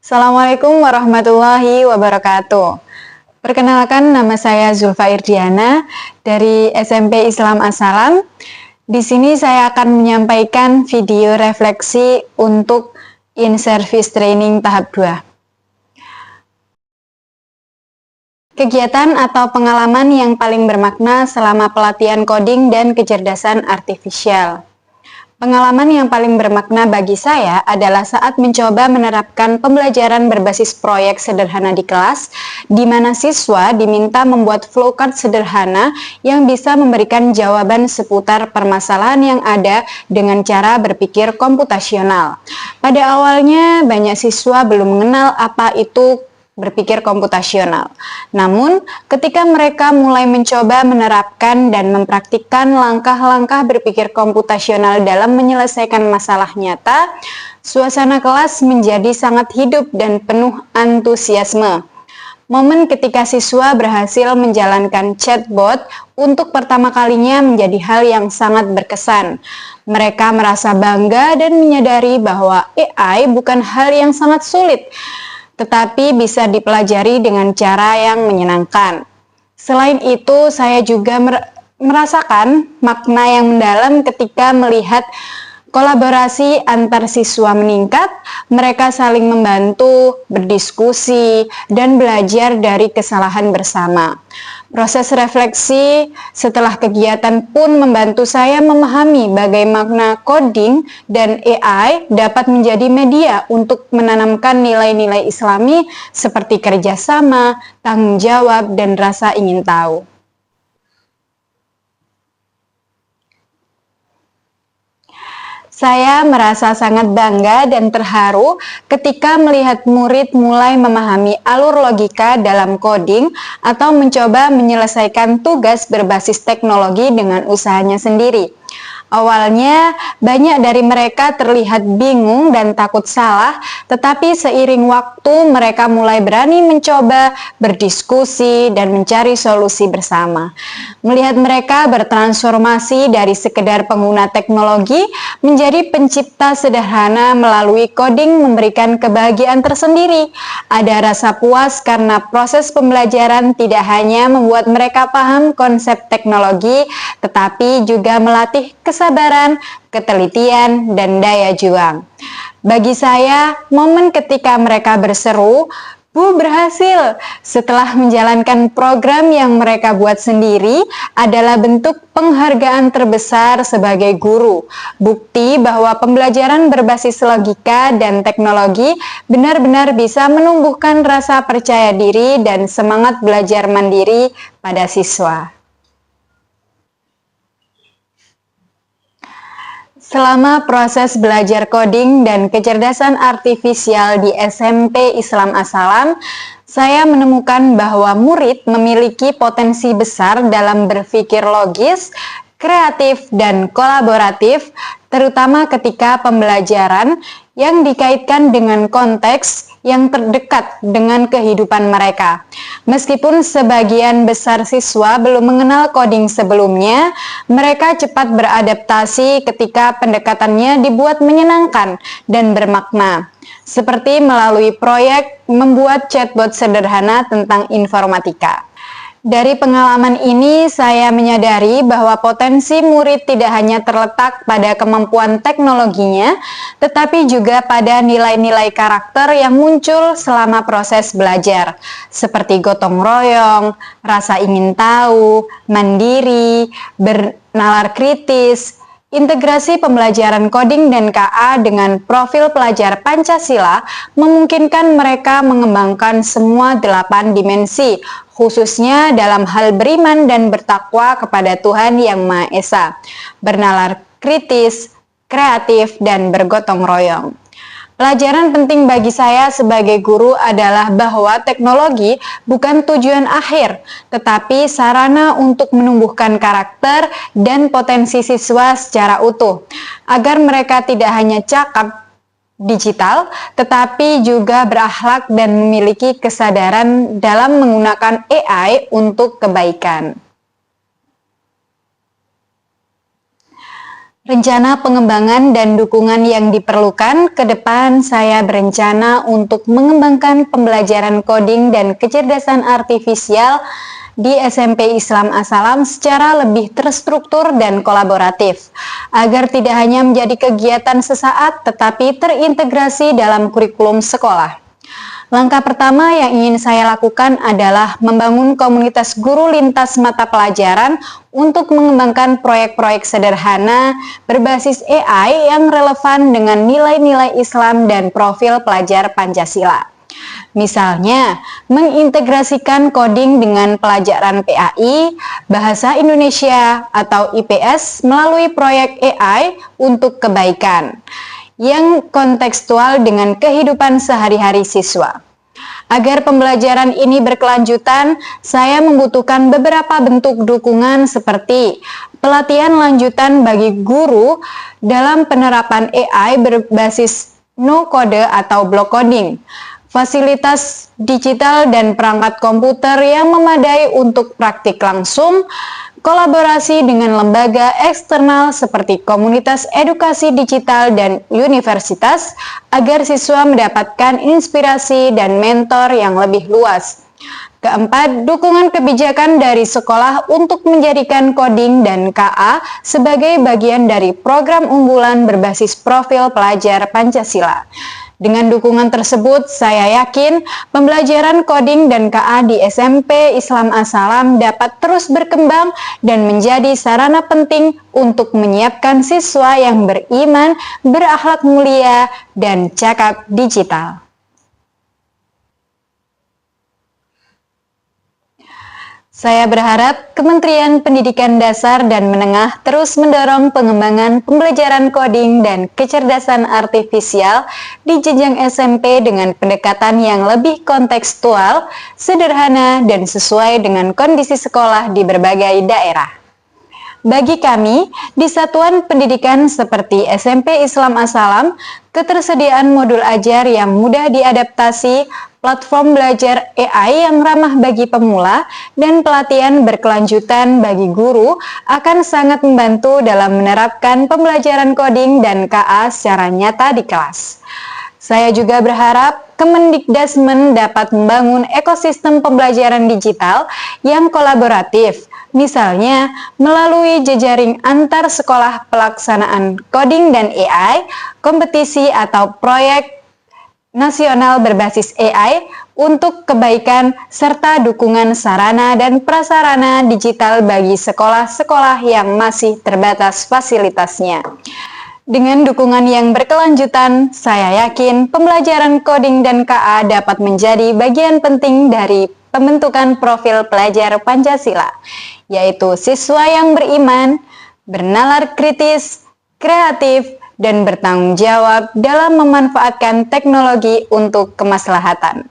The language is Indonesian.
Assalamualaikum warahmatullahi wabarakatuh. Perkenalkan, nama saya Zulfa Irdiana dari SMP Islam As-Salam. Di sini saya akan menyampaikan video refleksi untuk in-service training tahap 2. Kegiatan atau pengalaman yang paling bermakna selama pelatihan coding dan kecerdasan artifisial. Pengalaman yang paling bermakna bagi saya adalah saat mencoba menerapkan pembelajaran berbasis proyek sederhana di kelas, di mana siswa diminta membuat flowchart sederhana yang bisa memberikan jawaban seputar permasalahan yang ada dengan cara berpikir komputasional. Pada awalnya, banyak siswa belum mengenal apa itu berpikir komputasional. Namun, ketika mereka mulai mencoba menerapkan dan mempraktikkan langkah-langkah berpikir komputasional dalam menyelesaikan masalah nyata, suasana kelas menjadi sangat hidup dan penuh antusiasme. Momen ketika siswa berhasil menjalankan chatbot untuk pertama kalinya menjadi hal yang sangat berkesan. Mereka merasa bangga dan menyadari bahwa AI bukan hal yang sangat sulit, tetapi bisa dipelajari dengan cara yang menyenangkan. Selain itu, saya juga merasakan makna yang mendalam ketika melihat kolaborasi antar siswa meningkat, mereka saling membantu, berdiskusi, dan belajar dari kesalahan bersama. Proses refleksi setelah kegiatan pun membantu saya memahami bagaimana coding dan AI dapat menjadi media untuk menanamkan nilai-nilai Islami seperti kerjasama, tanggung jawab, dan rasa ingin tahu. Saya merasa sangat bangga dan terharu ketika melihat murid mulai memahami alur logika dalam coding atau mencoba menyelesaikan tugas berbasis teknologi dengan usahanya sendiri. Awalnya, banyak dari mereka terlihat bingung dan takut salah, tetapi seiring waktu mereka mulai berani mencoba, berdiskusi, dan mencari solusi bersama. Melihat mereka bertransformasi dari sekedar pengguna teknologi menjadi pencipta sederhana melalui coding memberikan kebahagiaan tersendiri. Ada rasa puas karena proses pembelajaran tidak hanya membuat mereka paham konsep teknologi, tetapi juga melatih kesabaran, ketelitian, dan daya juang. Bagi saya, momen ketika mereka berseru, "Bu, berhasil!" setelah menjalankan program yang mereka buat sendiri adalah bentuk penghargaan terbesar sebagai guru. Bukti bahwa pembelajaran berbasis logika dan teknologi benar-benar bisa menumbuhkan rasa percaya diri dan semangat belajar mandiri pada siswa. Selama proses belajar coding dan kecerdasan artifisial di SMP Islam As-Salam, saya menemukan bahwa murid memiliki potensi besar dalam berpikir logis, kreatif, dan kolaboratif, terutama ketika pembelajaran yang dikaitkan dengan konteks yang terdekat dengan kehidupan mereka. Meskipun sebagian besar siswa belum mengenal coding sebelumnya, mereka cepat beradaptasi ketika pendekatannya dibuat menyenangkan dan bermakna, seperti melalui proyek membuat chatbot sederhana tentang informatika. Dari pengalaman ini, saya menyadari bahwa potensi murid tidak hanya terletak pada kemampuan teknologinya, tetapi juga pada nilai-nilai karakter yang muncul selama proses belajar, seperti gotong royong, rasa ingin tahu, mandiri, bernalar kritis. Integrasi pembelajaran coding dan KA dengan profil pelajar Pancasila memungkinkan mereka mengembangkan semua 8 dimensi, khususnya dalam hal beriman dan bertakwa kepada Tuhan Yang Maha Esa, bernalar kritis, kreatif, dan bergotong royong. Pelajaran penting bagi saya sebagai guru adalah bahwa teknologi bukan tujuan akhir, tetapi sarana untuk menumbuhkan karakter dan potensi siswa secara utuh, agar mereka tidak hanya cakap digital, tetapi juga berakhlak dan memiliki kesadaran dalam menggunakan AI untuk kebaikan. Rencana pengembangan dan dukungan yang diperlukan ke depan, saya berencana untuk mengembangkan pembelajaran coding dan kecerdasan artifisial di SMP Islam As-Salam secara lebih terstruktur dan kolaboratif, agar tidak hanya menjadi kegiatan sesaat tetapi terintegrasi dalam kurikulum sekolah. Langkah pertama yang ingin saya lakukan adalah membangun komunitas guru lintas mata pelajaran untuk mengembangkan proyek-proyek sederhana berbasis AI yang relevan dengan nilai-nilai Islam dan profil pelajar Pancasila. Misalnya, mengintegrasikan coding dengan pelajaran PAI, Bahasa Indonesia, atau IPS melalui proyek AI untuk kebaikan yang kontekstual dengan kehidupan sehari-hari siswa. Agar pembelajaran ini berkelanjutan, saya membutuhkan beberapa bentuk dukungan seperti pelatihan lanjutan bagi guru dalam penerapan AI berbasis no code atau block coding, fasilitas digital dan perangkat komputer yang memadai untuk praktik langsung, kolaborasi dengan lembaga eksternal seperti komunitas edukasi digital dan universitas agar siswa mendapatkan inspirasi dan mentor yang lebih luas. Keempat, dukungan kebijakan dari sekolah untuk menjadikan coding dan KA sebagai bagian dari program unggulan berbasis profil pelajar Pancasila. Dengan dukungan tersebut, saya yakin pembelajaran coding dan KA di SMP Islam As-Salam dapat terus berkembang dan menjadi sarana penting untuk menyiapkan siswa yang beriman, berakhlak mulia, dan cakap digital. Saya berharap Kementerian Pendidikan Dasar dan Menengah terus mendorong pengembangan pembelajaran coding dan kecerdasan artifisial di jenjang SMP dengan pendekatan yang lebih kontekstual, sederhana, dan sesuai dengan kondisi sekolah di berbagai daerah. Bagi kami, di satuan pendidikan seperti SMP Islam As-Salam, ketersediaan modul ajar yang mudah diadaptasi, platform belajar AI yang ramah bagi pemula, dan pelatihan berkelanjutan bagi guru akan sangat membantu dalam menerapkan pembelajaran coding dan KA secara nyata di kelas. Saya juga berharap Kemendikdasmen dapat membangun ekosistem pembelajaran digital yang kolaboratif, misalnya melalui jejaring antar sekolah pelaksanaan coding dan AI, kompetisi atau proyek nasional berbasis AI untuk kebaikan serta dukungan sarana dan prasarana digital bagi sekolah-sekolah yang masih terbatas fasilitasnya. Dengan dukungan yang berkelanjutan, saya yakin pembelajaran coding dan KA dapat menjadi bagian penting dari pembentukan profil pelajar Pancasila, yaitu siswa yang beriman, bernalar kritis, kreatif, dan bertanggung jawab dalam memanfaatkan teknologi untuk kemaslahatan.